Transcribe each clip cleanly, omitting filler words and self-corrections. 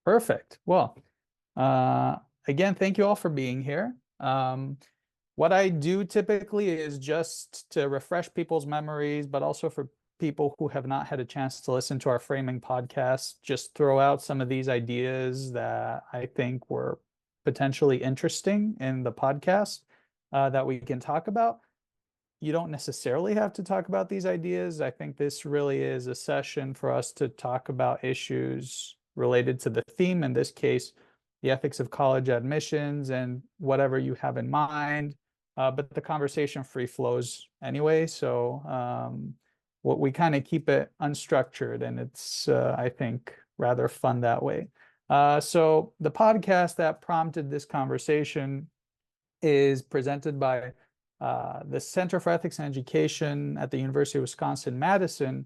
Perfect. Well, again, thank you all for being here. What I do typically is just to refresh people's memories, but also for people who have not had a chance to listen to our framing podcast, just throw out some of these ideas that I think were potentially interesting in the podcast that we can talk about. You don't necessarily have to talk about these ideas. I think this really is a session for us to talk about issues related to the theme, in this case, the ethics of college admissions and whatever you have in mind. But the conversation free flows anyway. So what we kind of keep it unstructured, and it's, I think, rather fun that way. So the podcast that prompted this conversation is presented by the Center for Ethics and Education at the University of Wisconsin-Madison.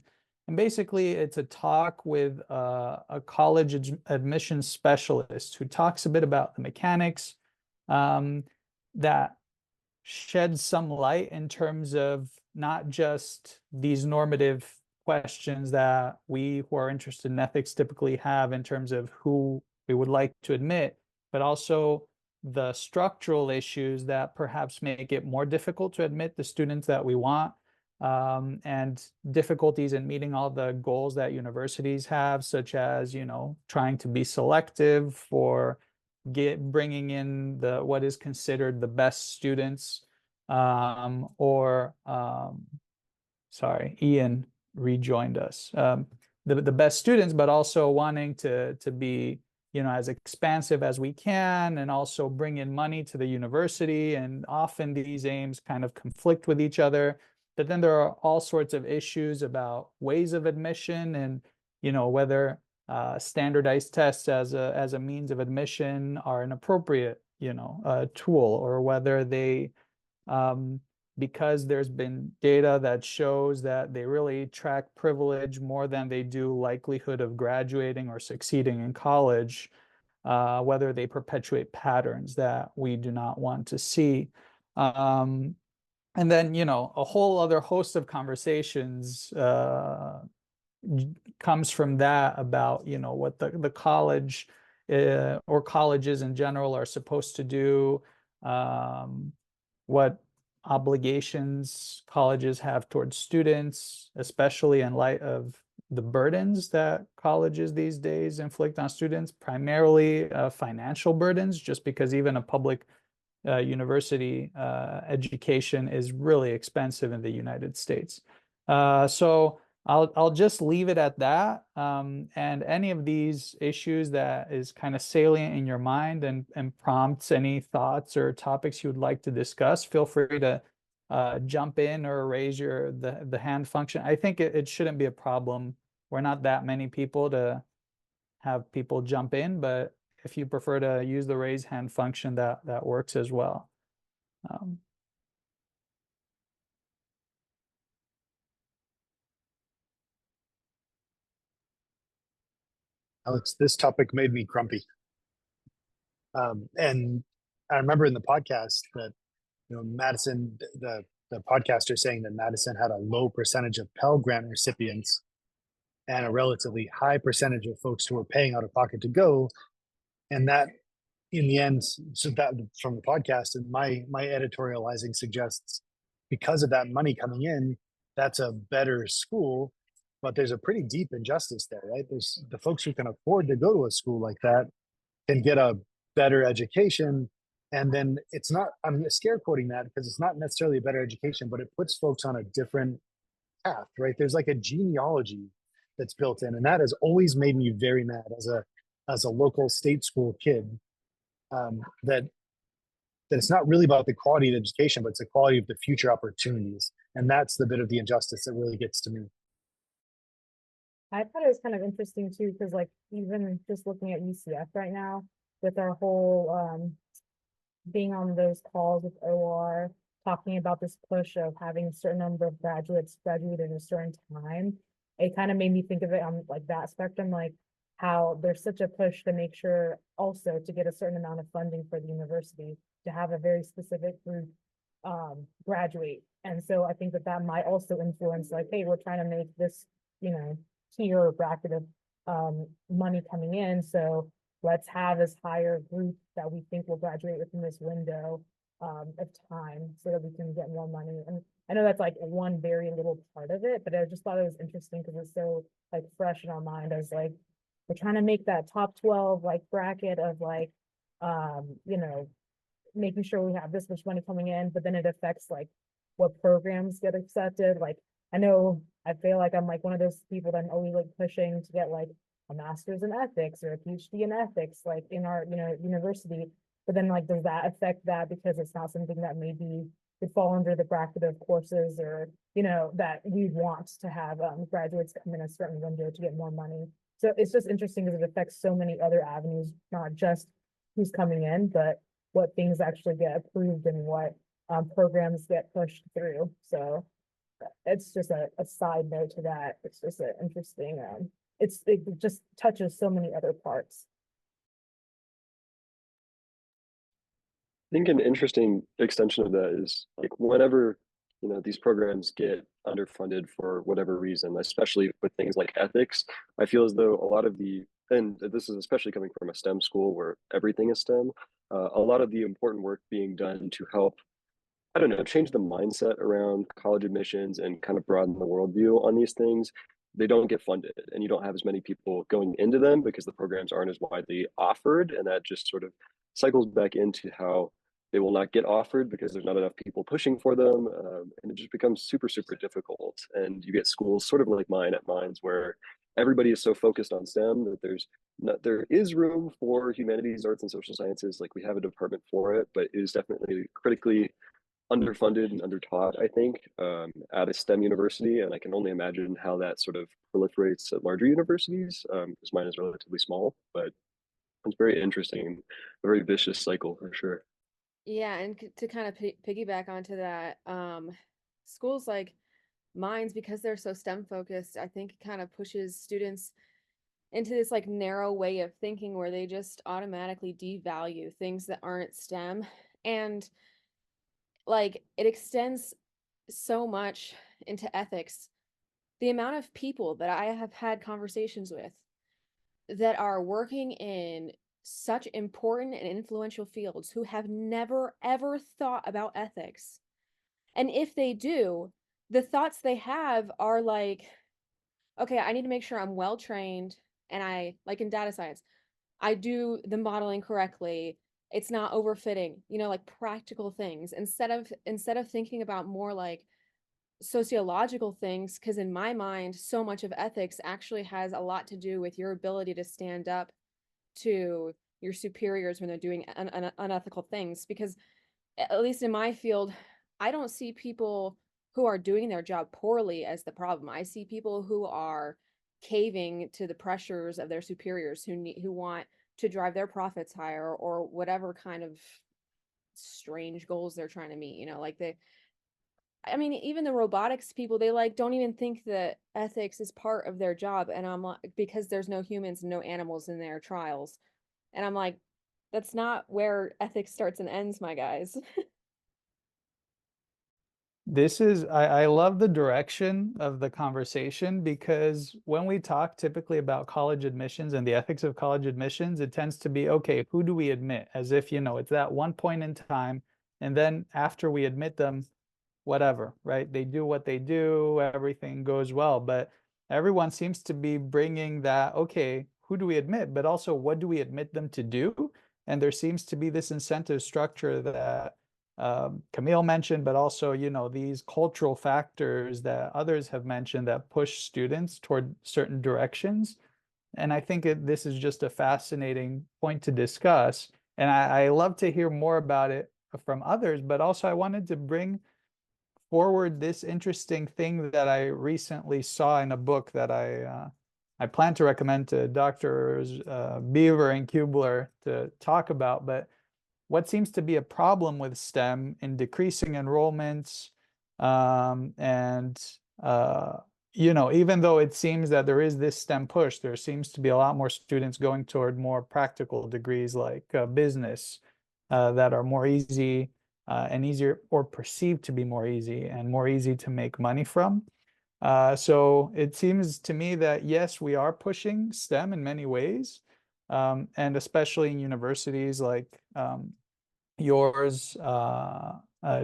And basically, it's a talk with a college admissions specialist who talks a bit about the mechanics that sheds some light in terms of not just these normative questions that we who are interested in ethics typically have in terms of who we would like to admit, but also the structural issues that perhaps make it more difficult to admit the students that we want, and difficulties in meeting all the goals that universities have, such as, trying to be selective for bringing in what is considered the best students, sorry, Ian rejoined us. The best students, but also wanting to be as expansive as we can, and also bring in money to the university. And often these aims kind of conflict with each other. But then there are all sorts of issues about ways of admission, and whether standardized tests as a means of admission are an appropriate tool, or whether they because there's been data that shows that they really track privilege more than they do likelihood of graduating or succeeding in college, whether they perpetuate patterns that we do not want to see. And then, a whole other host of conversations comes from that about, what the college or colleges in general are supposed to do, what obligations colleges have towards students, especially in light of the burdens that colleges these days inflict on students, primarily financial burdens, just because even a public university education is really expensive in the United States. So I'll just leave it at that. And any of these issues that is kind of salient in your mind and prompts any thoughts or topics you would like to discuss, feel free to jump in or raise the hand function. I think it shouldn't be a problem. We're not that many people to have people jump in, but if you prefer to use the raise hand function, that works as well. Alex, this topic made me grumpy. And I remember in the podcast that, Madison, the podcaster saying that Madison had a low percentage of Pell Grant recipients and a relatively high percentage of folks who were paying out of pocket to go. And that in the end, so that from the podcast and my editorializing suggests because of that money coming in, that's a better school. But there's a pretty deep injustice there, right? There's the folks who can afford to go to a school like that can get a better education. And then it's not, I'm scare quoting that because it's not necessarily a better education, but it puts folks on a different path, right? There's like a genealogy that's built in. And that has always made me very mad as a local state school kid, that it's not really about the quality of the education, but it's the quality of the future opportunities. And that's the bit of the injustice that really gets to me. I thought it was kind of interesting too, because like even just looking at UCF right now with our whole being on those calls with OR, talking about this push of having a certain number of graduates graduate in a certain time, it kind of made me think of it on like that spectrum, like how there's such a push to make sure also to get a certain amount of funding for the university to have a very specific group graduate And so I think that that might also influence, like, hey, we're trying to make this, tier or bracket of money coming in. So let's have this higher group that we think will graduate within this window of time so that we can get more money. And I know that's like one very little part of it, but I just thought it was interesting because it's so like fresh in our mind as like we're trying to make that top 12 like bracket of like making sure we have this much money coming in, but then it affects like what programs get accepted. Like I know I feel like I'm like one of those people that I'm always like pushing to get like a master's in ethics or a PhD in ethics, like in our, university. But then like, does that affect that because it's not something that maybe would fall under the bracket of courses or, that we want to have graduates come in a certain window to get more money. So it's just interesting because it affects so many other avenues, not just who's coming in, but what things actually get approved and what programs get pushed through. So it's just a side note to that. It's just an interesting, it just touches so many other parts. I think an interesting extension of that is like whenever these programs get underfunded for whatever reason, especially with things like ethics, I feel as though a lot of and this is especially coming from a STEM school where everything is STEM, a lot of the important work being done to help, I don't know, change the mindset around college admissions and kind of broaden the worldview on these things, they don't get funded, and you don't have as many people going into them because the programs aren't as widely offered, and that just sort of cycles back into how they will not get offered because there's not enough people pushing for them, and it just becomes super, super difficult. And you get schools sort of like mine at Mines where everybody is so focused on STEM that there is room for humanities, arts, and social sciences. Like we have a department for it, but it is definitely critically underfunded and undertaught, I think, at a STEM university. And I can only imagine how that sort of proliferates at larger universities, because mine is relatively small, but it's very interesting, a very vicious cycle for sure. Yeah, and to kind of piggyback onto that, schools like Mines, because they're so STEM focused, I think it kind of pushes students into this like narrow way of thinking where they just automatically devalue things that aren't STEM. And like it extends so much into ethics. The amount of people that I have had conversations with that are working in such important and influential fields who have never ever thought about ethics. And if they do, the thoughts they have are like, okay, I need to make sure I'm well trained and I, like in data science, I do the modeling correctly. It's not overfitting, like practical things instead of thinking about more like sociological things, because in my mind, so much of ethics actually has a lot to do with your ability to stand up to your superiors when they're doing unethical things. Because at least in my field, I don't see people who are doing their job poorly as the problem. I see people who are caving to the pressures of their superiors who want to drive their profits higher or whatever kind of strange goals they're trying to meet. I mean, even the robotics people, they like don't even think that ethics is part of their job. And I'm like, because there's no humans and no animals in their trials. And I'm like, that's not where ethics starts and ends, my guys. I love the direction of the conversation, because when we talk typically about college admissions and the ethics of college admissions, it tends to be, okay, who do we admit? As if, it's that one point in time. And then after we admit them, whatever, right? They do what they do, everything goes well. But everyone seems to be bringing that, okay, who do we admit? But also, what do we admit them to do? And there seems to be this incentive structure that Camille mentioned, but also, these cultural factors that others have mentioned that push students toward certain directions. And I think this is just a fascinating point to discuss. And I love to hear more about it from others, but also I wanted to bring forward this interesting thing that I recently saw in a book that I plan to recommend to Doctors Beaver and Kubler to talk about. But what seems to be a problem with STEM in decreasing enrollments, even though it seems that there is this STEM push, there seems to be a lot more students going toward more practical degrees like business that are more easy and easier, or perceived to be more easy and more easy to make money from. So it seems to me that yes, we are pushing STEM in many ways, and especially in universities like yours,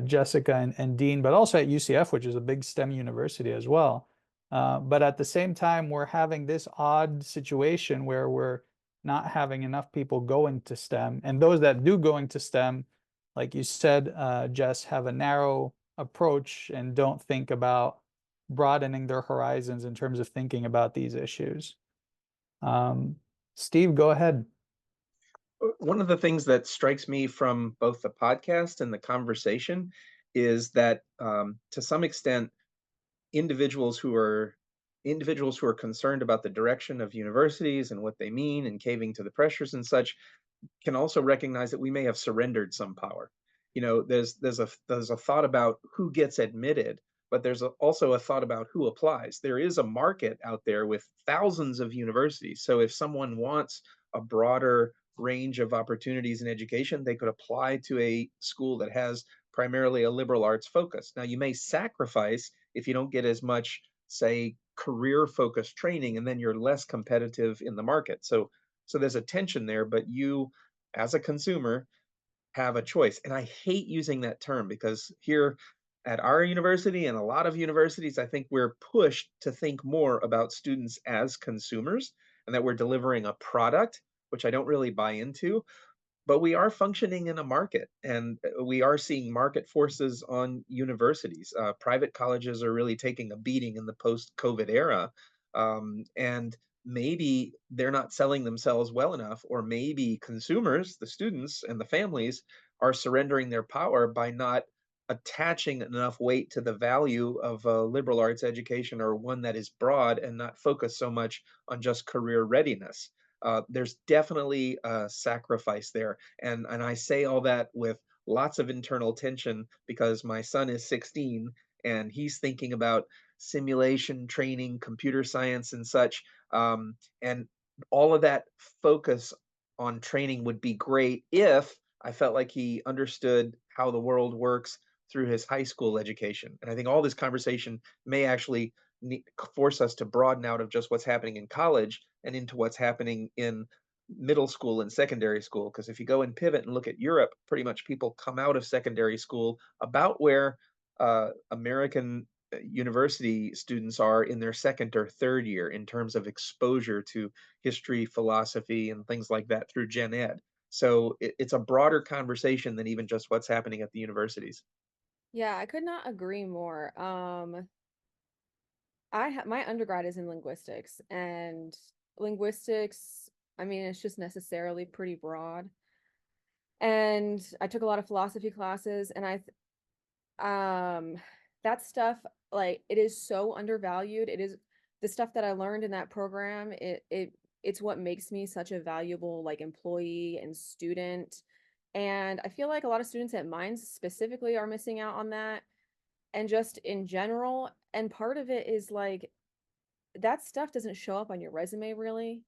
Jessica and Dean, but also at UCF, which is a big STEM university as well. But at the same time, we're having this odd situation where we're not having enough people go into STEM, and those that do go into STEM, like you said, Jess, have a narrow approach and don't think about broadening their horizons in terms of thinking about these issues. Steve, go ahead. One of the things that strikes me from both the podcast and the conversation is that to some extent, individuals who are concerned about the direction of universities and what they mean and caving to the pressures and such can also recognize that we may have surrendered some power. You know, there's a thought about who gets admitted, but there's also a thought about who applies. There is a market out there with thousands of universities. So if someone wants a broader range of opportunities in education, they could apply to a school that has primarily a liberal arts focus. Now, you may sacrifice if you don't get as much, say, career focused training, and then you're less competitive in the market. So there's a tension there, but you, as a consumer, have a choice. And I hate using that term because here at our university and a lot of universities, I think we're pushed to think more about students as consumers and that we're delivering a product, which I don't really buy into. But we are functioning in a market, and we are seeing market forces on universities. Private colleges are really taking a beating in the post-COVID era, and maybe they're not selling themselves well enough, or maybe consumers, the students and the families, are surrendering their power by not attaching enough weight to the value of a liberal arts education, or one that is broad and not focused so much on just career readiness. There's definitely a sacrifice there. And I say all that with lots of internal tension because my son is 16 and he's thinking about simulation training, computer science and such. And all of that focus on training would be great if I felt like he understood how the world works through his high school education. And I think all this conversation may actually force us to broaden out of just what's happening in college and into what's happening in middle school and secondary school. Because if you go and pivot and look at Europe, pretty much people come out of secondary school about where American university students are in their second or third year in terms of exposure to history, philosophy, and things like that through Gen Ed. So it's a broader conversation than even just what's happening at the universities. Yeah, I could not agree more. My undergrad is in linguistics, and linguistics, I mean, it's just necessarily pretty broad. And I took a lot of philosophy classes, and that stuff, like, it is so undervalued. It is the stuff that I learned in that program. It's what makes me such a valuable, like, employee and student. And I feel like a lot of students at Mines specifically are missing out on that, and just in general. And part of it is like that stuff doesn't show up on your resume really.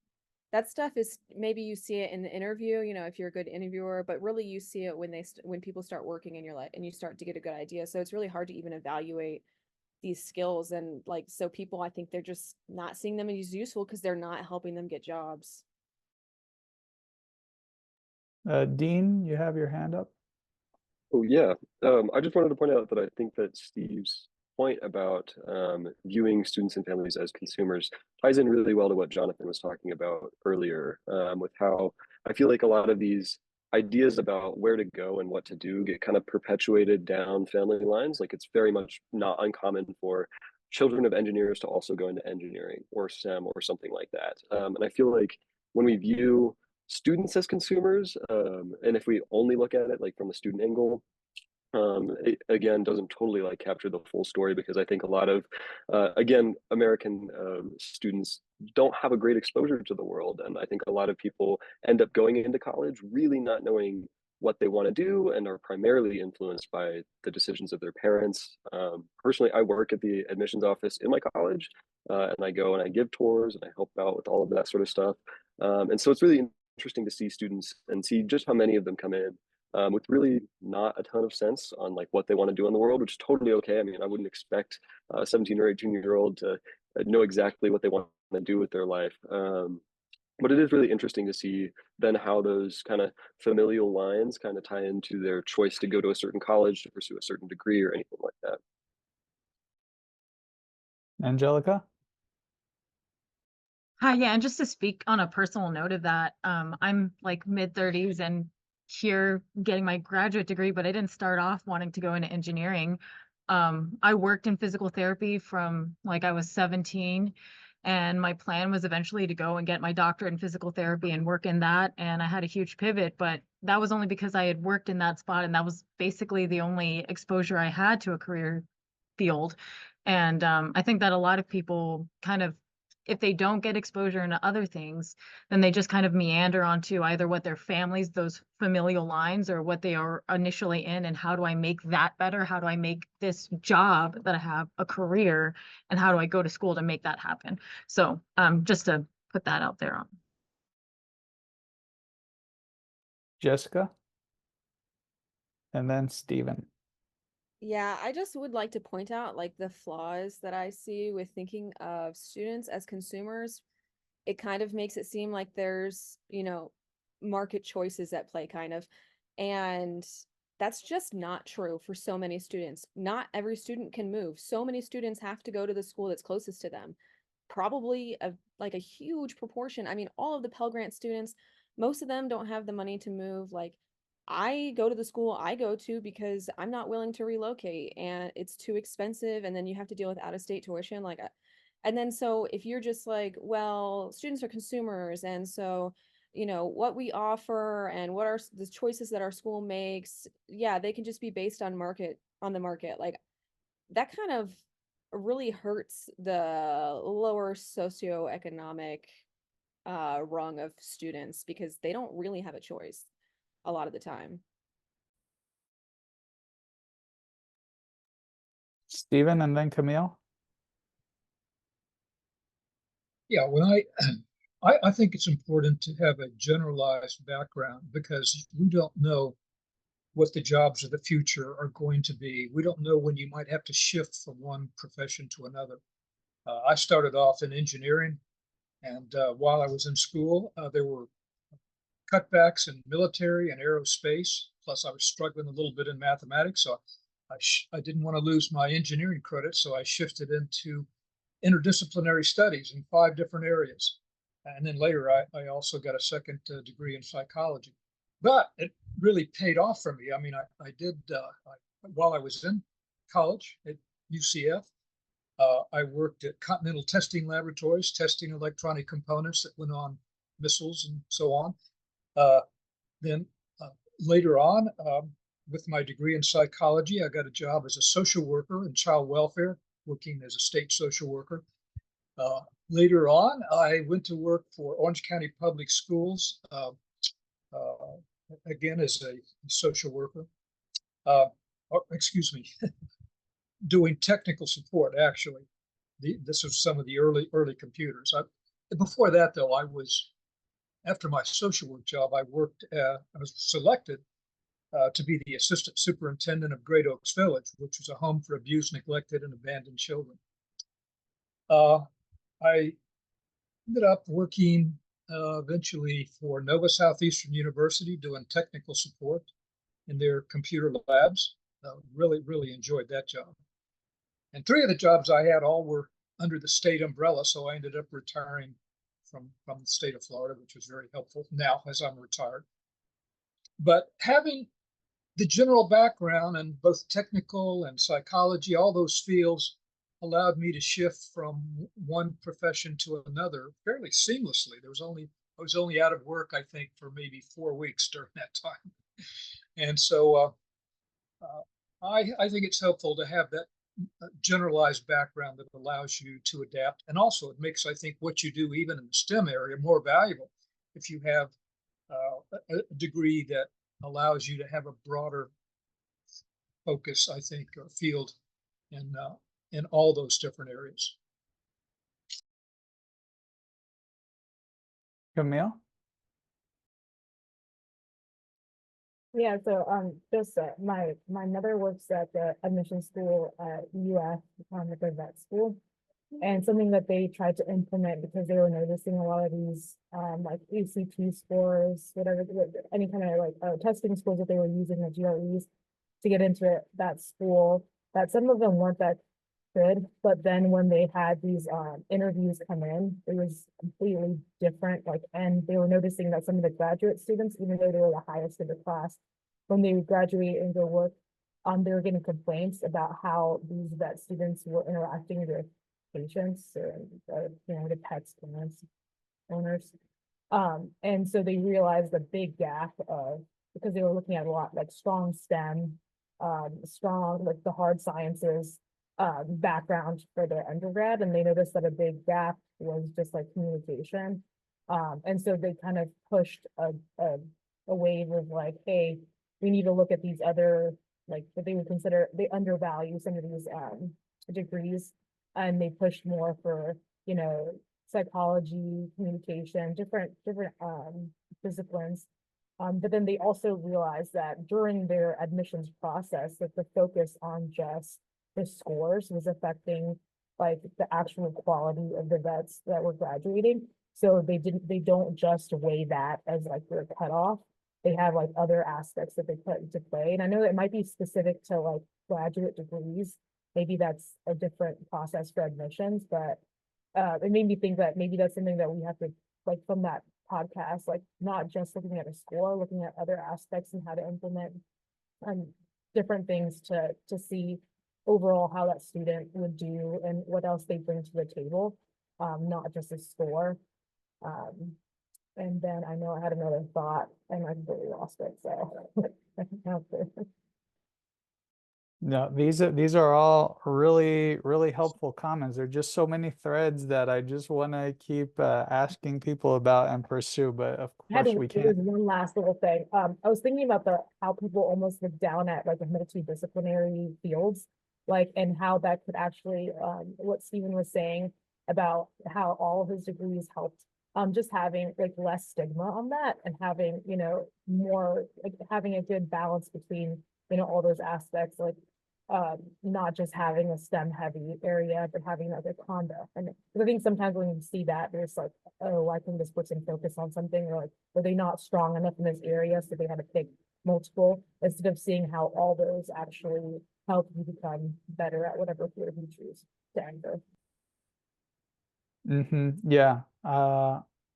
That stuff is, maybe you see it in the interview, you know, if you're a good interviewer, but really you see it when when people start working in your life and you start to get a good idea. So it's really hard to even evaluate these skills. And like, so people, I think they're just not seeing them as useful because they're not helping them get jobs. Dean, you have your hand up. Oh yeah, I just wanted to point out that I think that Steve's point about viewing students and families as consumers ties in really well to what Jonathan was talking about earlier, with how I feel like a lot of these ideas about where to go and what to do get kind of perpetuated down family lines. Like it's very much not uncommon for children of engineers to also go into engineering or STEM or something like that. And I feel like when we view students as consumers, and if we only look at it like from a student angle, it again doesn't totally like capture the full story, because I think a lot of again American students don't have a great exposure to the world, and I think a lot of people end up going into college really not knowing what they want to do and are primarily influenced by the decisions of their parents. Personally, I work at the admissions office in my college, and I go and I give tours and I help out with all of that sort of stuff, and so it's really interesting to see students and see just how many of them come in with really not a ton of sense on like what they want to do in the world, which is totally okay. I mean, I wouldn't expect a 17 or 18-year-old to know exactly what they want to do with their life. But it is really interesting to see then how those kind of familial lines kind of tie into their choice to go to a certain college to pursue a certain degree or anything like that. Angelica? Hi, yeah, and just to speak on a personal note of that, I'm like mid-30s and here getting my graduate degree, but I didn't start off wanting to go into engineering. I worked in physical therapy from like I was 17, and my plan was eventually to go and get my doctorate in physical therapy and work in that. And I had a huge pivot, but that was only because I had worked in that spot, and that was basically the only exposure I had to a career field. And I think that a lot of people kind of, if they don't get exposure into other things, then they just kind of meander onto either what their families, those familial lines, or what they are initially in, and how do I make that better? How do I make this job that I have a career? And how do I go to school to make that happen? So just to put that out there. Jessica? And then Stephen. Yeah, I just would like to point out like the flaws that I see with thinking of students as consumers. It kind of makes it seem like there's, market choices at play kind of. And that's just not true for so many students. Not every student can move. So many students have to go to the school that's closest to them. Probably a huge proportion. I mean, all of the Pell Grant students, most of them don't have the money to move. Like I go to the school I go to because I'm not willing to relocate and it's too expensive. And then you have to deal with out of state tuition. And then so if you're just like, well, students are consumers. And so, what we offer and what are the choices that our school makes, yeah, they can just be based on the market. Like that kind of really hurts the lower socioeconomic rung of students because they don't really have a choice a lot of the time. Stephen and then Camille? Yeah, when I think it's important to have a generalized background because we don't know what the jobs of the future are going to be. We don't know when you might have to shift from one profession to another. I started off in engineering, and while I was in school, there were cutbacks in military and aerospace. Plus, I was struggling a little bit in mathematics, so I didn't want to lose my engineering credit, so I shifted into interdisciplinary studies in 5 different areas. And then later, I also got a second degree in psychology. But it really paid off for me. I mean, I did, while I was in college at UCF, I worked at Continental Testing Laboratories, testing electronic components that went on missiles and so on. Then later on, with my degree in psychology, I got a job as a social worker in child welfare, working as a state social worker. Later on, I went to work for Orange County Public Schools, again as a social worker. Excuse me, doing technical support, actually. This was some of the early computers. Before that, though, after my social work job, I was selected to be the assistant superintendent of Great Oaks Village, which was a home for abused, neglected, and abandoned children. I ended up working eventually for Nova Southeastern University doing technical support in their computer labs. Really enjoyed that job. And 3 of the jobs I had all were under the state umbrella, so I ended up retiring from the state of Florida, which was very helpful now as I'm retired. But having the general background in both technical and psychology, all those fields allowed me to shift from one profession to another fairly seamlessly. I was only out of work, I think, for maybe 4 weeks during that time. And so I think it's helpful to have that generalized background that allows you to adapt. And also it makes, I think, what you do, even in the STEM area, more valuable if you have a degree that allows you to have a broader focus, I think, or field in all those different areas. Camille? Yeah, so just my mother works at the admission school at UF, at the vet school. And something that they tried to implement because they were noticing a lot of these like ACT scores, whatever, any kind of like testing scores that they were using, the GREs, to get into that school, that some of them weren't that good, but then when they had these interviews come in, it was completely different. Like, and they were noticing that some of the graduate students, even though they were the highest in the class, when they would graduate and go work, they were getting complaints about how these vet students were interacting with patients or the pets, parents, owners. And so they realized the big gap of, because they were looking at a lot like strong STEM, strong like the hard sciences background for their undergrad, and they noticed that a big gap was just like communication. And so they kind of pushed a wave of like, hey, we need to look at these other, like what they would consider, they undervalue some of these degrees, and they pushed more for, psychology, communication, different disciplines. But then they also realized that during their admissions process, that the focus on just the scores was affecting like the actual quality of the vets that were graduating. So they don't just weigh that as like their cutoff. They have like other aspects that they put into play. And I know it might be specific to like graduate degrees. Maybe that's a different process for admissions, but it made me think that maybe that's something that we have to, like, from that podcast, like not just looking at a score, looking at other aspects and how to implement um different things to see overall how that student would do and what else they bring to the table, not just a score. Um, and then I know I had another thought and I completely lost it, so I think I'll have to- No, these are all really, really helpful comments. There are just so many threads that I just want to keep asking people about and pursue, but of I had course to, we there's can't. one last little thing. I was thinking about how people almost look down at like the multidisciplinary fields, like, and how that could actually, what Stephen was saying about how all of his degrees helped, just having like less stigma on that and having, more, like having a good balance between, all those aspects, like not just having a STEM heavy area, but having other conduct. And I think sometimes when you see that, there's like, oh, why can this person focus on something? Or like, were they not strong enough in this area? So they had to pick multiple, instead of seeing how all those actually help you become better at whatever field you choose to enter. Yeah.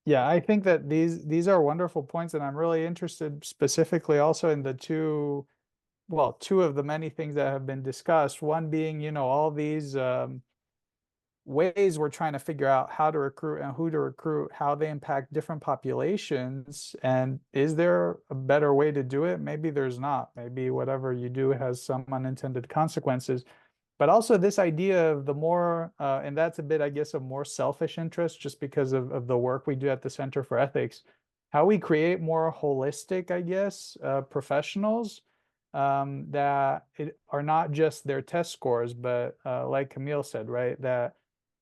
Yeah, I think that these are wonderful points, and I'm really interested specifically also in the two of the many things that have been discussed. One being, all these ways we're trying to figure out how to recruit and who to recruit, how they impact different populations, and is there a better way to do it? Maybe there's not. Maybe whatever you do has some unintended consequences. But also this idea of the more, and that's a bit, I guess, a more selfish interest just because of the work we do at the Center for Ethics, how we create more holistic, I guess, professionals that are not just their test scores, but like Camille said, right, that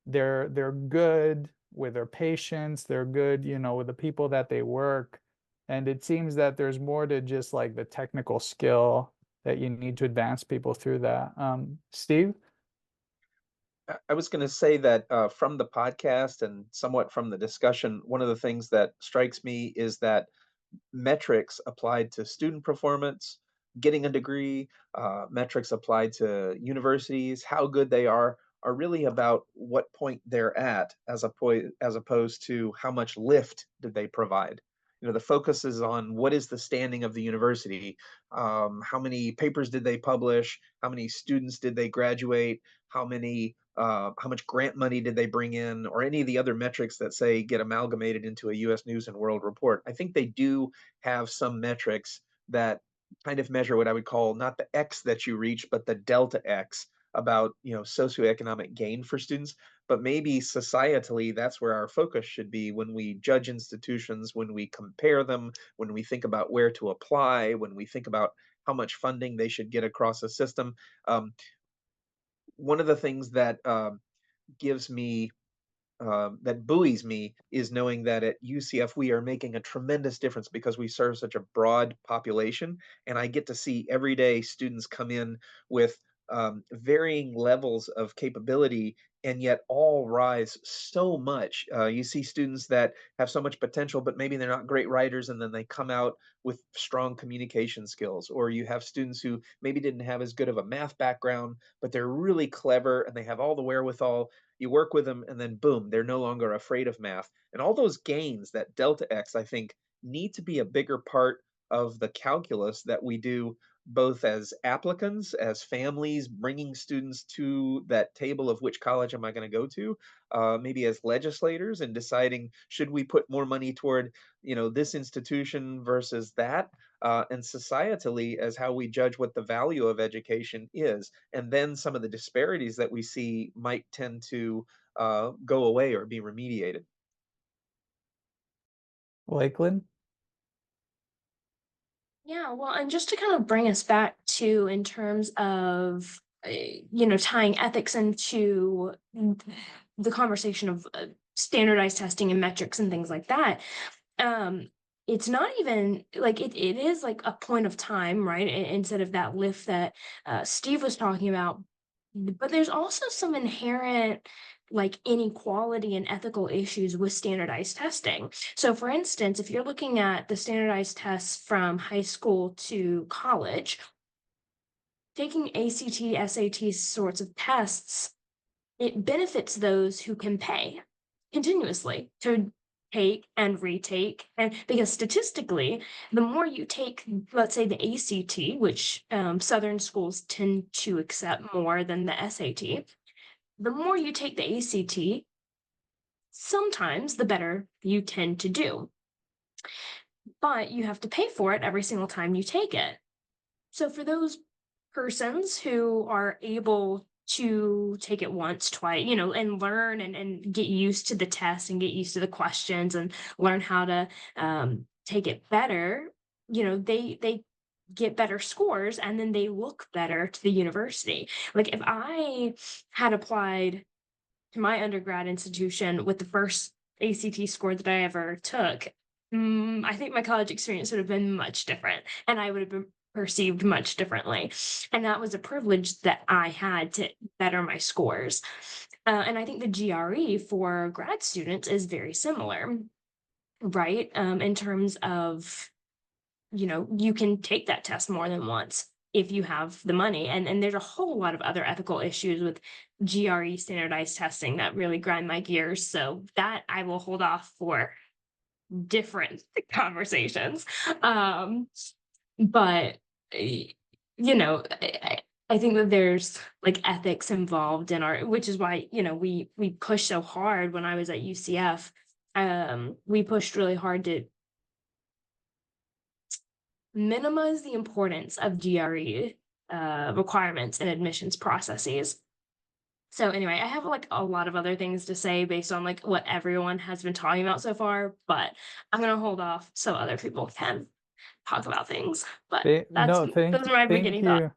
they're good with their patients, they're good, with the people that they work. And it seems that there's more to just like the technical skill that you need to advance people through that. Steve? I was going to say that from the podcast and somewhat from the discussion, one of the things that strikes me is that metrics applied to student performance, getting a degree, metrics applied to universities, how good they are really about what point they're at as opposed to how much lift did they provide. The focus is on what is the standing of the university, how many papers did they publish, how many students did they graduate, how much grant money did they bring in, or any of the other metrics that say get amalgamated into a U.S. News and World Report. I think they do have some metrics that kind of measure what I would call not the X that you reach, but the delta X about socioeconomic gain for students. But maybe societally, that's where our focus should be when we judge institutions, when we compare them, when we think about where to apply, when we think about how much funding they should get across a system. One of the things that gives me that buoys me is knowing that at UCF we are making a tremendous difference because we serve such a broad population, and I get to see every day students come in with varying levels of capability, and yet all rise so much. You see students that have so much potential, but maybe they're not great writers, and then they come out with strong communication skills. Or you have students who maybe didn't have as good of a math background, but they're really clever and they have all the wherewithal. You work with them, and then boom, they're no longer afraid of math. And all those gains, that delta X, I think, need to be a bigger part of the calculus that we do both as applicants, as families, bringing students to that table of which college am I going to go to, maybe as legislators and deciding should we put more money toward, this institution versus that, and societally as how we judge what the value of education is, and then some of the disparities that we see might tend to go away or be remediated. Lakeland? Yeah, well, and just to kind of bring us back to in terms of tying ethics into the conversation of standardized testing and metrics and things like that. It's not even like it is like a point of time, right? Instead of that lift that Steve was talking about. But there's also some inherent like inequality and ethical issues with standardized testing. So for instance, if you're looking at the standardized tests from high school to college, taking ACT, SAT sorts of tests, it benefits those who can pay continuously to take and retake. And because statistically, the more you take, let's say the ACT, which Southern schools tend to accept more than the SAT, the more you take the ACT, sometimes the better you tend to do. But you have to pay for it every single time you take it. So for those persons who are able to take it once, twice, and learn and get used to the test and get used to the questions and learn how to take it better, they get better scores and then they look better to the university. Like if I had applied to my undergrad institution with the first ACT score that I ever took, I think my college experience would have been much different and I would have been perceived much differently. And that was a privilege that I had to better my scores. And I think the GRE for grad students is very similar, right? In terms of, you can take that test more than once if you have the money. And there's a whole lot of other ethical issues with GRE standardized testing that really grind my gears. So that I will hold off for different conversations. But I think that there's like ethics involved in which is why, we push so hard when I was at UCF. We pushed really hard to minimize the importance of GRE requirements and admissions processes. So anyway, I have like a lot of other things to say based on like what everyone has been talking about so far, but I'm going to hold off so other people can talk about things. But those are my beginning thoughts.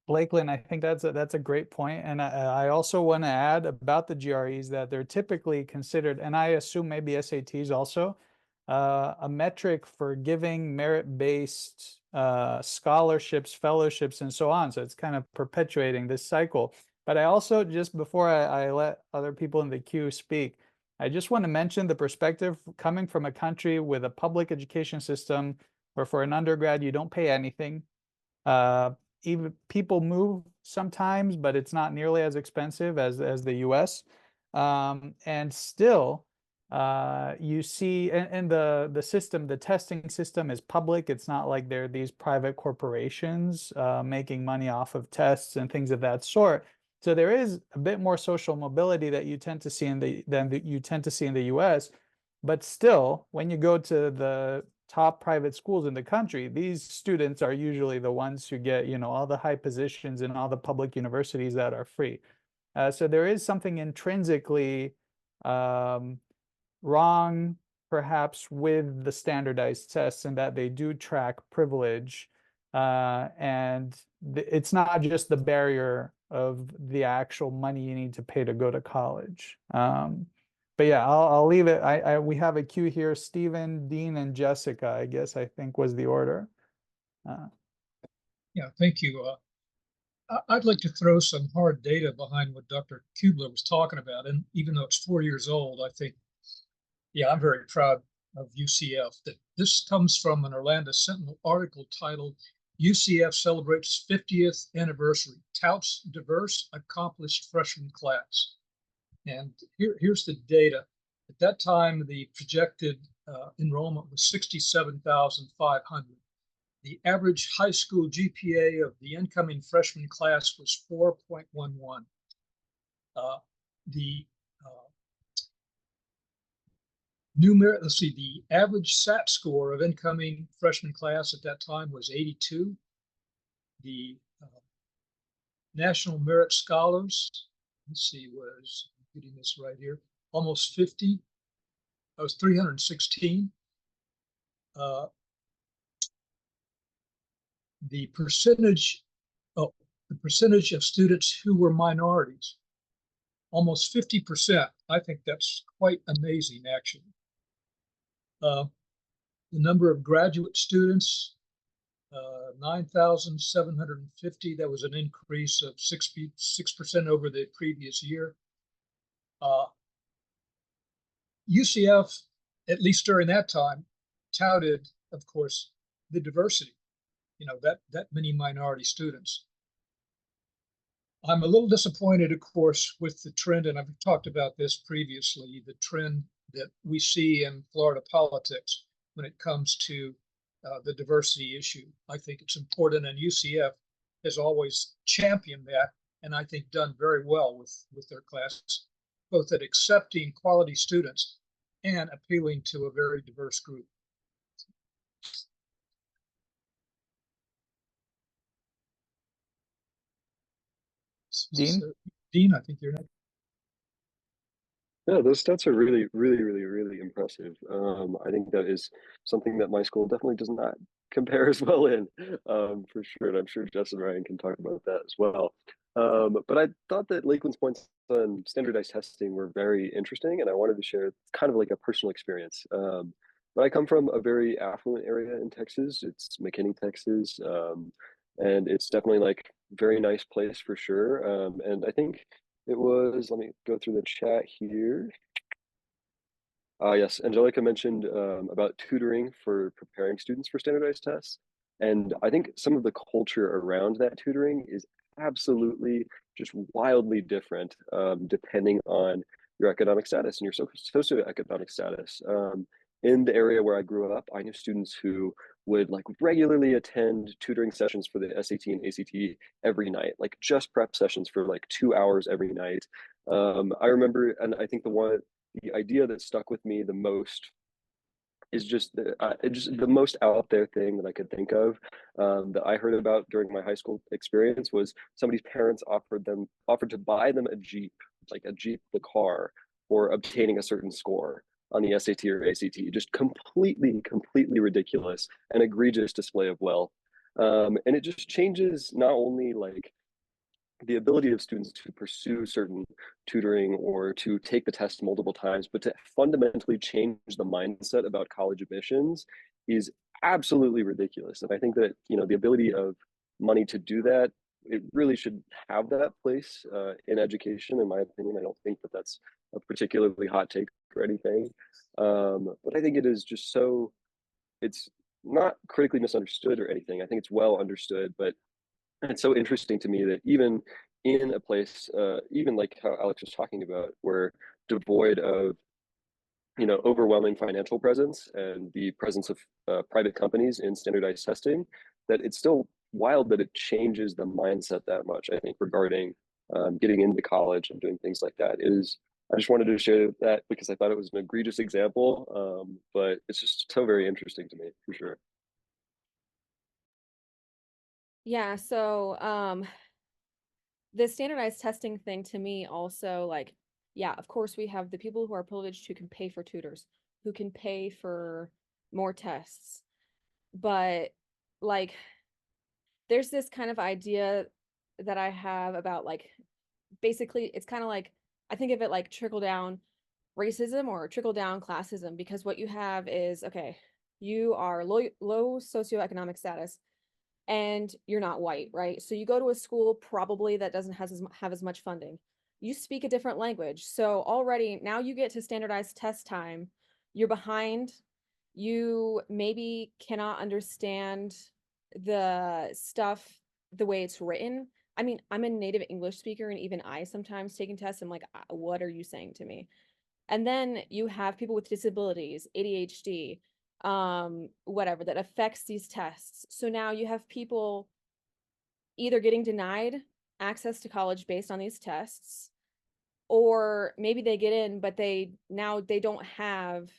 Lakeland, I think that's a great point. And I also want to add about the GREs that they're typically considered, and I assume maybe SATs also, a metric for giving merit-based scholarships, fellowships, and so on. So it's kind of perpetuating this cycle. But I also, just before I let other people in the queue speak, I just want to mention the perspective coming from a country with a public education system where for an undergrad, you don't pay anything. Even people move sometimes, but it's not nearly as expensive as the US. And still, you see, and the system, the testing system is public. It's not like there are these private corporations making money off of tests and things of that sort. So there is a bit more social mobility that you tend to see than you tend to see in the US. But still, when you go to the top private schools in the country, these students are usually the ones who get, all the high positions in all the public universities that are free. So there is something intrinsically wrong, perhaps, with the standardized tests in that they do track privilege. And it's not just the barrier of the actual money you need to pay to go to college. But yeah, I'll leave it. We have a queue here. Stephen, Dean, and Jessica, I guess, I think was the order. Yeah, thank you. I'd like to throw some hard data behind what Dr. Kubler was talking about. And even though it's 4 years old, I think, yeah, I'm very proud of UCF. That this comes from an Orlando Sentinel article titled UCF Celebrates 50th Anniversary, Touts Diverse Accomplished Freshman Class. And here's the data. At that time, the projected enrollment was 67,500. The average high school GPA of the incoming freshman class was 4.11. The the average SAT score of incoming freshman class at that time was 82. The National Merit Scholars, let's see, was getting this right here, almost 50. That was 316. The percentage of students who were minorities, almost 50%. I think that's quite amazing, actually. The number of graduate students, 9,750. That was an increase of 6% over the previous year. UCF, at least during that time, touted, of course, the diversity. You know, that many minority students. I'm a little disappointed, of course, with the trend, and I've talked about this previously, the trend that we see in Florida politics when it comes to the diversity issue. I think it's important, and UCF has always championed that, and I think done very well with their classes, both at accepting quality students and appealing to a very diverse group. Dean? So, Dean, I think you're next. Yeah, those stats are really, really, really, really impressive. I think that is something that my school definitely does not compare as well in, for sure. And I'm sure Jess and Ryan can talk about that as well. But I thought that Lakeland's points on standardized testing were very interesting, and I wanted to share kind of like a personal experience. But I come from a very affluent area in Texas. It's McKinney, Texas, and it's definitely like very nice place for sure. And I think it was, let me go through the chat here. Yes, Angelica mentioned about tutoring for preparing students for standardized tests. And I think some of the culture around that tutoring is absolutely just wildly different depending on your economic status and your socioeconomic status. In the area where I grew up, I knew students who would like regularly attend tutoring sessions for the SAT and ACT every night, like just prep sessions for like 2 hours every night. I remember, and I think the idea that stuck with me the most is just the most out there thing that I could think of that I heard about during my high school experience was somebody's parents offered to buy them a Jeep, like a Jeep, the car, for obtaining a certain score on the SAT or ACT. Just completely ridiculous and egregious display of wealth. And it just changes not only like the ability of students to pursue certain tutoring or to take the test multiple times, but to fundamentally change the mindset about college admissions is absolutely ridiculous. And I think that, you know, the ability of money to do that, it really should have that place in education, in my opinion. I don't think that that's a particularly hot take or anything. But I think it is just so, it's not critically misunderstood or anything. I think it's well understood, but it's so interesting to me that even in a place, even like how Alex was talking about, where devoid of, you know, overwhelming financial presence and the presence of private companies in standardized testing, that it's still wild that it changes the mindset that much. I think regarding getting into college and doing things like that is. I just wanted to share that because I thought it was an egregious example, but it's just so very interesting to me for sure. Yeah, so the standardized testing thing to me also, like, yeah, of course we have the people who are privileged who can pay for tutors, who can pay for more tests. But like there's this kind of idea that I have about like basically it's kind of like I think of it like trickle down racism or trickle down classism, because what you have is, okay, you are low socioeconomic status and you're not white, right? So you go to a school probably that doesn't have as much funding. You speak a different language. So already now you get to standardized test time, you're behind, you maybe cannot understand the stuff the way it's written. I mean, I'm a native English speaker, and even I sometimes taking tests, I'm like, what are you saying to me? And then you have people with disabilities, ADHD, whatever, that affects these tests. So now you have people either getting denied access to college based on these tests, or maybe they get in, but they don't have,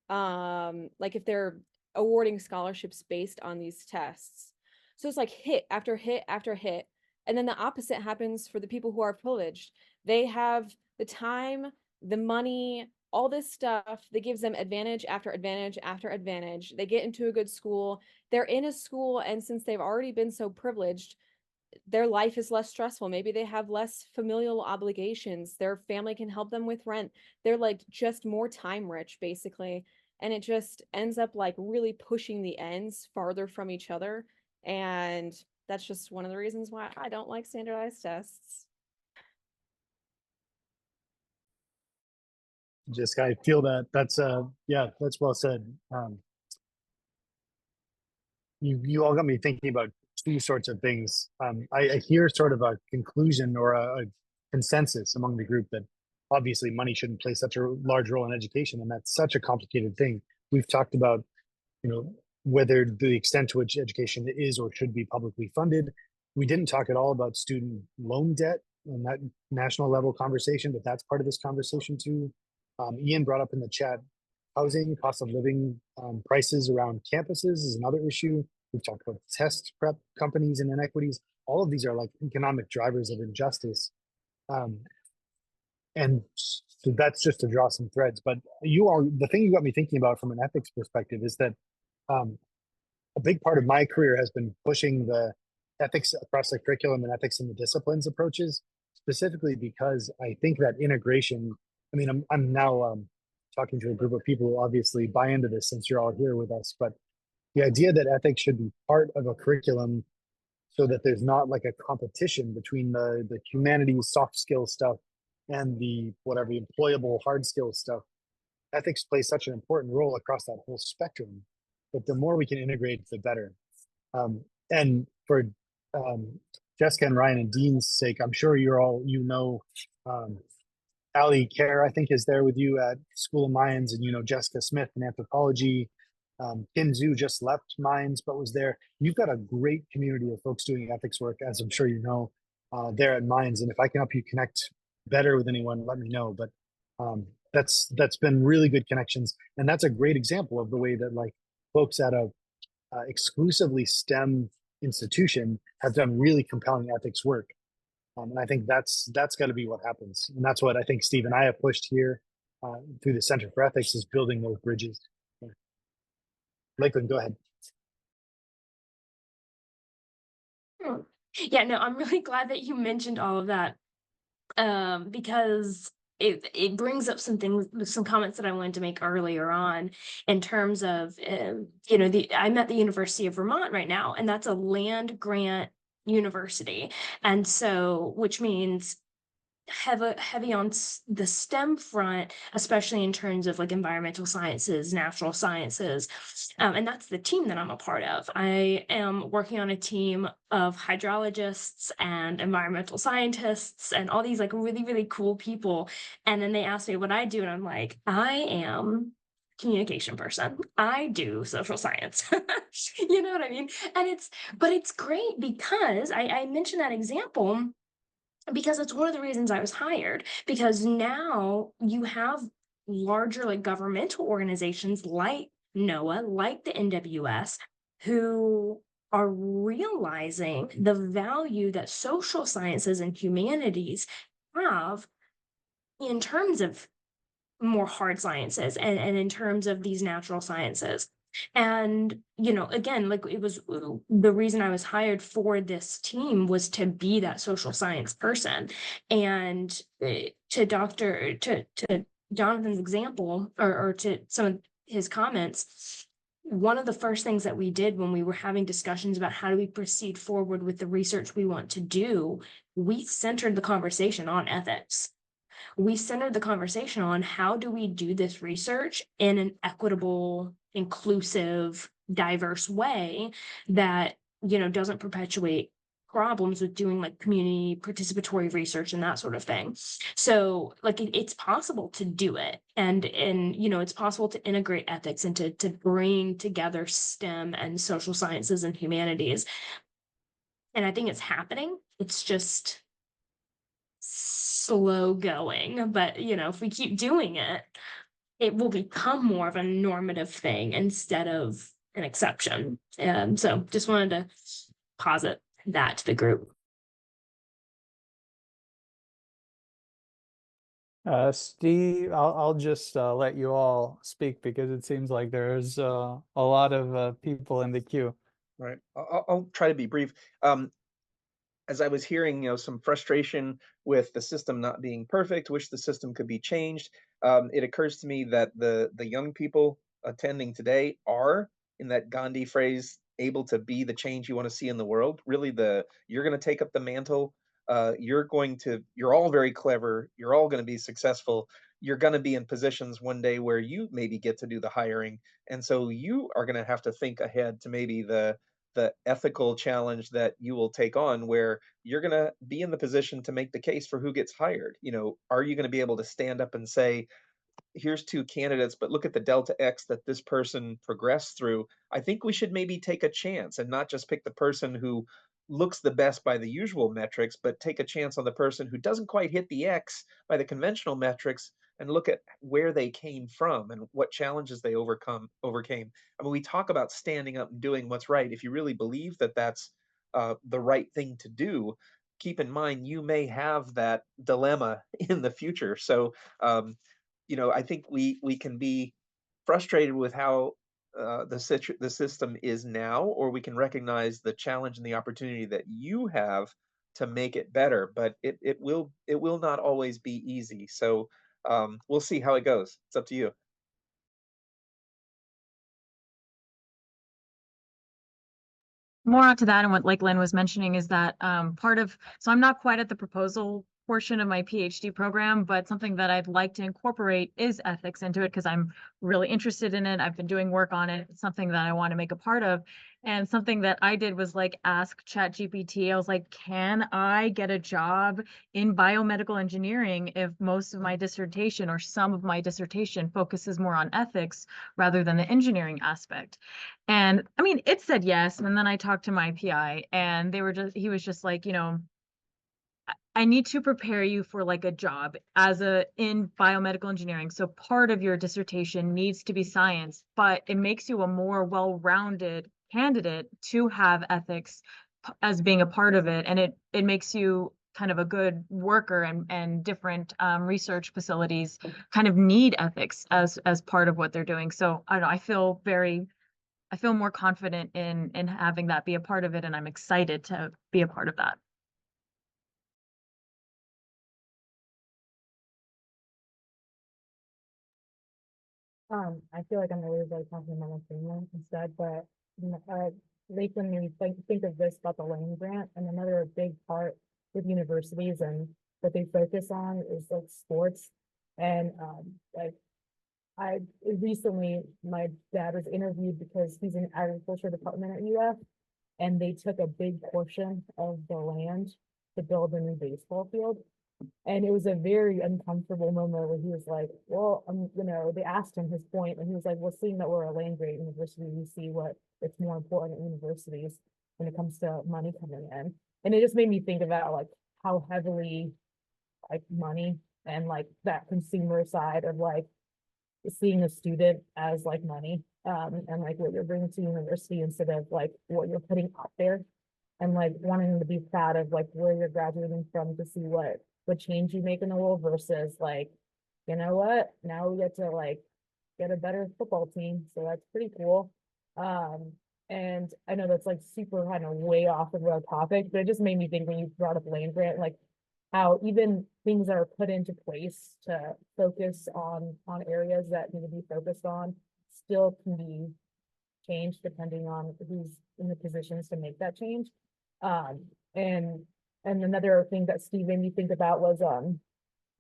like if they're awarding scholarships based on these tests. So it's like hit after hit after hit. And then the opposite happens for the people who are privileged. They have the time, the money, all this stuff that gives them advantage after advantage after advantage. They get into a good school. They're in a school, and since they've already been so privileged, their life is less stressful. Maybe they have less familial obligations. Their family can help them with rent. They're like just more time rich, basically. And it just ends up like really pushing the ends farther from each other. And that's just one of the reasons why I don't like standardized tests. Just I feel that that's yeah, that's well said. You all got me thinking about two sorts of things. I hear sort of a conclusion or a consensus among the group that obviously money shouldn't play such a large role in education, and that's such a complicated thing. We've talked about, whether the extent to which education is or should be publicly funded. We didn't talk at all about student loan debt and that national level conversation, but that's part of this conversation too. Ian brought up in the chat, housing, cost of living, prices around campuses is another issue. We've talked about test prep companies and inequities. All of these are like economic drivers of injustice. And so that's just to draw some threads. But the thing you got me thinking about from an ethics perspective is that a big part of my career has been pushing the ethics across the curriculum and ethics in the disciplines approaches, specifically because I think that integration, I mean, I'm now talking to a group of people who obviously buy into this since you're all here with us, but the idea that ethics should be part of a curriculum so that there's not like a competition between the humanities soft skill stuff and the whatever employable hard skill stuff. Ethics plays such an important role across that whole spectrum, but the more we can integrate, the better. And for Jessica and Ryan and Dean's sake, I'm sure you're all, Ali Kerr, I think, is there with you at School of Mines, and Jessica Smith in anthropology. Kim Zhu just left Mines, but was there. You've got a great community of folks doing ethics work, as I'm sure you know, there at Mines. And if I can help you connect better with anyone, let me know. But that's been really good connections, and that's a great example of the way that like folks at a exclusively STEM institution have done really compelling ethics work. And I think that's got to be what happens. And that's what I think Steve and I have pushed here through the Center for Ethics, is building those bridges. Lakeland, go ahead. Yeah, no, I'm really glad that you mentioned all of that, because it brings up some things, some comments that I wanted to make earlier on in terms of, I'm at the University of Vermont right now, and that's a land grant university. And so, which means heavy on the STEM front, especially in terms of like environmental sciences, natural sciences. And that's the team that I'm a part of. I am working on a team of hydrologists and environmental scientists and all these like really, really cool people. And then they ask me what I do, and I'm like, I am communication person. I do social science. You know what I mean? And it's great because I mentioned that example because it's one of the reasons I was hired, because now you have larger like governmental organizations like NOAA, like the NWS, who are realizing the value that social sciences and humanities have in terms of more hard sciences and in terms of these natural sciences. And, again, like it was the reason I was hired for this team was to be that social science person. And to Jonathan's example, or to some of his comments, one of the first things that we did when we were having discussions about how do we proceed forward with the research we want to do, we centered the conversation on ethics. We centered the conversation on how do we do this research in an equitable, inclusive, diverse way that, doesn't perpetuate problems with doing like community participatory research and that sort of thing. So like it's possible to do it, and it's possible to integrate ethics and to bring together STEM and social sciences and humanities. And I think it's happening. It's just slow going, but if we keep doing it, it will become more of a normative thing instead of an exception. And so just wanted to posit that to the group. Steve, I'll just let you all speak because it seems like there's a lot of people in the queue. Right. I'll try to be brief. As I was hearing, some frustration with the system not being perfect, wish the system could be changed. It occurs to me that the young people attending today are, in that Gandhi phrase, able to be the change you want to see in the world. Really, you're going to take up the mantle. You're all very clever. You're all going to be successful. You're going to be in positions one day where you maybe get to do the hiring. And so you are going to have to think ahead to maybe the ethical challenge that you will take on, where you're going to be in the position to make the case for who gets hired. Are you going to be able to stand up and say, here's two candidates, but look at the delta X that this person progressed through. I think we should maybe take a chance and not just pick the person who looks the best by the usual metrics, but take a chance on the person who doesn't quite hit the X by the conventional metrics and look at where they came from and what challenges they overcame. I mean, we talk about standing up and doing what's right. If you really believe that that's the right thing to do, keep in mind you may have that dilemma in the future. So I think we can be frustrated with how the system is now, or we can recognize the challenge and the opportunity that you have to make it better. But it will not always be easy. So we'll see how it goes. It's up to you. More onto that, and what like Lynn was mentioning is that so I'm not quite at the proposal portion of my PhD program, but something that I'd like to incorporate is ethics into it because I'm really interested in it. I've been doing work on it. It's something that I want to make a part of. And something that I did was like ask ChatGPT. I was like, can I get a job in biomedical engineering if most of my dissertation or some of my dissertation focuses more on ethics rather than the engineering aspect? And I mean, it said yes. And then I talked to my PI and he was just like, I need to prepare you for like a job in biomedical engineering. So part of your dissertation needs to be science, but it makes you a more well-rounded candidate to have ethics as being a part of it. And it makes you kind of a good worker, and different research facilities kind of need ethics as part of what they're doing. So I don't know, I feel more confident in having that be a part of it, and I'm excited to be a part of that. I feel like I'm always like talking about my family instead, but like when we think of this about the land grant, and another big part with universities and what they focus on is like sports. And like I recently, my dad was interviewed because he's in agriculture department at UF, and they took a big portion of the land to build a new baseball field. And it was a very uncomfortable moment where he was like, well, they asked him his point, and he was like, well, seeing that we're a land grant university, we see what it's more important at universities when it comes to money coming in. And it just made me think about like how heavily like money and like that consumer side of like seeing a student as like money, and like what you're bringing to university instead of like what you're putting out there, and like wanting to be proud of like where you're graduating from to see what change you make in the world versus like, you know what, now we get to like get a better football team, so that's pretty cool. And I know that's like super kind of way off of our topic, but it just made me think when you brought up land grant, like how even things that are put into place to focus on areas that need to be focused on still can be changed depending on who's in the positions to make that change. Um, and another thing that Steve made me think about was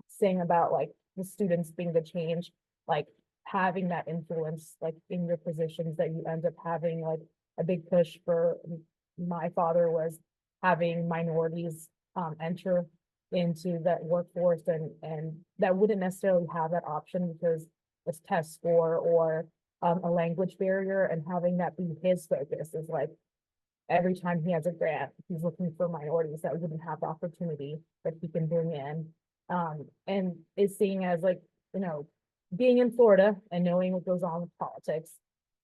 saying about like the students being the change, like having that influence like in your positions that you end up having. Like a big push for my father was having minorities enter into that workforce, and that wouldn't necessarily have that option because it's test score or a language barrier, and having that be his focus is like every time he has a grant, he's looking for minorities that wouldn't have the opportunity that he can bring in. And is seeing as like, you know, being in Florida and knowing what goes on with politics,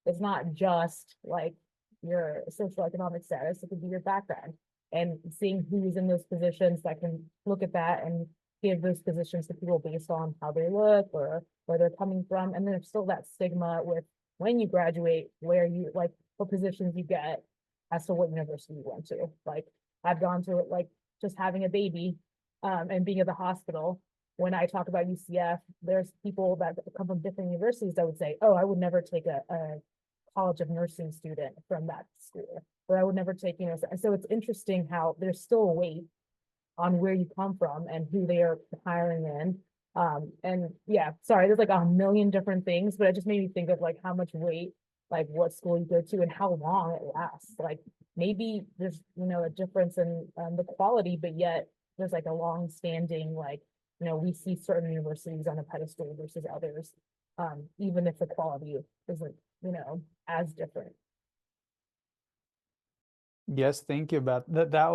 it's not just like your socioeconomic status, it could be your background. And seeing who's in those positions that can look at that and give those positions to people based on how they look or where they're coming from. And there's still that stigma with when you graduate, where you like what positions you get as to what university you went to. Like I've gone to like just having a baby and being at the hospital. When I talk about UCF, there's people that come from different universities that would say, oh, I would never take a college of nursing student from that school, or I would never take, you know, so it's interesting how there's still a weight on where you come from and who they are hiring in. And yeah, sorry, there's like a million different things, but it just made me think of like how much weight, like what school you go to and how long it lasts. Like maybe there's, you know, a difference in the quality, but yet there's like a long standing, like, you know, we see certain universities on a pedestal versus others, even if the quality isn't, you know, as different. Yes, thank you about that. That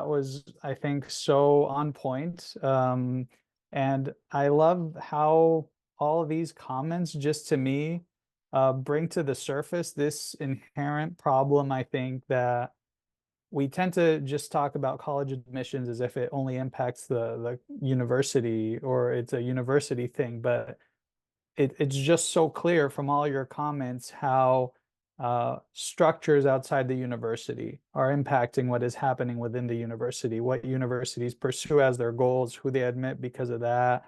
was, I think, so on point. And I love how all of these comments just to me bring to the surface this inherent problem, I think, that we tend to just talk about college admissions as if it only impacts the university or it's a university thing, but it's just so clear from all your comments how structures outside the university are impacting what is happening within the university, what universities pursue as their goals, who they admit because of that,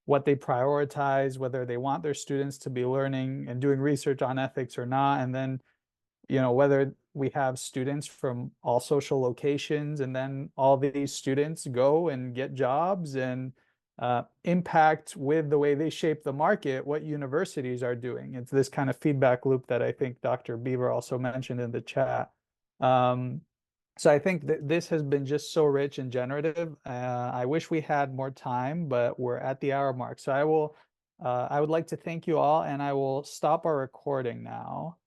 what they prioritize, whether they want their students to be learning and doing research on ethics or not, and then, you know, whether we have students from all social locations and then all these students go and get jobs and impact with the way they shape the market what universities are doing. It's this kind of feedback loop that I think Dr. Beaver also mentioned in the chat. So I think that this has been just so rich and generative. I wish we had more time, but we're at the hour mark. So I would like to thank you all, and I will stop our recording now.